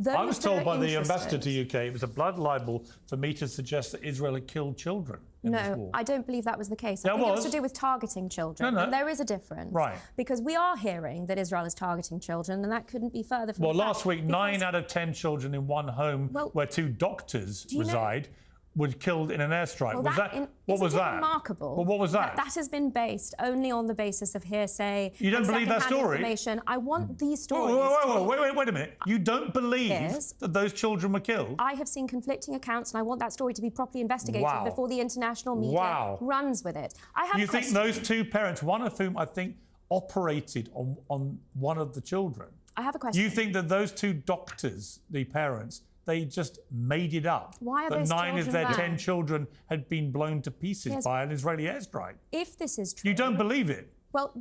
I was told by the ambassador to UK it was a blood libel for me to suggest that Israel had killed children in this war. I don't believe that was the case. I think it was to do with targeting children. No. And there is a difference. Right. Because we are hearing that Israel is targeting children, and that couldn't be further from the fact. Well, last week, 9 out of 10 children in one home where 2 doctors reside were killed in an airstrike. Well, what was that? Remarkable. Well, what was that? That has been based only on the basis of hearsay. You don't believe that story? Information. I want these stories. Wait a minute. You don't believe that those children were killed? I have seen conflicting accounts, and I want that story to be properly investigated before the international media runs with it. You think those 2 parents, one of whom I think operated on one of the children? I have a question. You think that those 2 doctors, the parents, they just made it up? Why are that those 9 of their children 10 children had been blown to pieces by an Israeli airstrike? If this is true... You don't believe it? Well,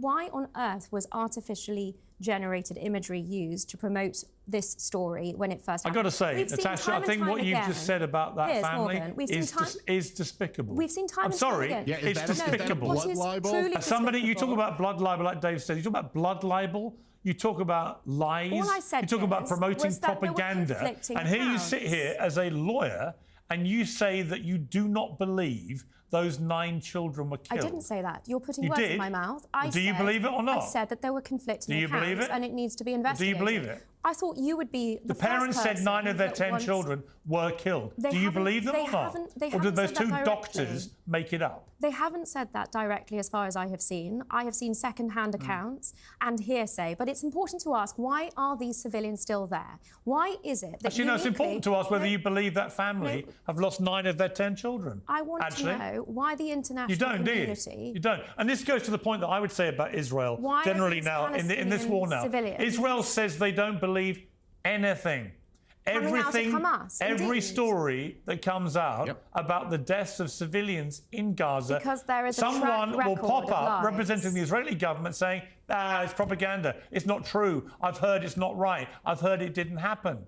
why on earth was artificially generated imagery used to promote this story when it first happened? I've got to say, Natasha, I think what you've just said about that family is despicable. We've seen time I'm sorry, it's despicable. Blood libel? As somebody, you talk about blood libel, like Dave said, you talk about blood libel, you talk about lies, all I said, you talk about promoting propaganda, and here you sit here as a lawyer and you say that you do not believe those 9 children were killed. I didn't say that. You're putting words in my mouth. Do you believe it or not? I said that there were conflicting accounts. Do you believe it? And it needs to be investigated. Do you believe it? I thought you would be the parents said 9 of their 10 children were killed. Do you believe them or not? Or did those 2 doctors make it up? They haven't said that directly as far as I have seen. I have seen second-hand accounts and hearsay. But it's important to ask, why are these civilians still there? Why is it that Actually, no, it's important to ask whether you believe that family have lost 9 of their 10 children. I want to know why the international community... Do you? You don't. And this goes to the point that I would say about Israel generally now, in this war now. Israel says they don't believe anything. Every story that comes out about the deaths of civilians in Gaza, someone will pop up representing the Israeli government saying, it's propaganda, it's not true, I've heard it's not right, I've heard it didn't happen.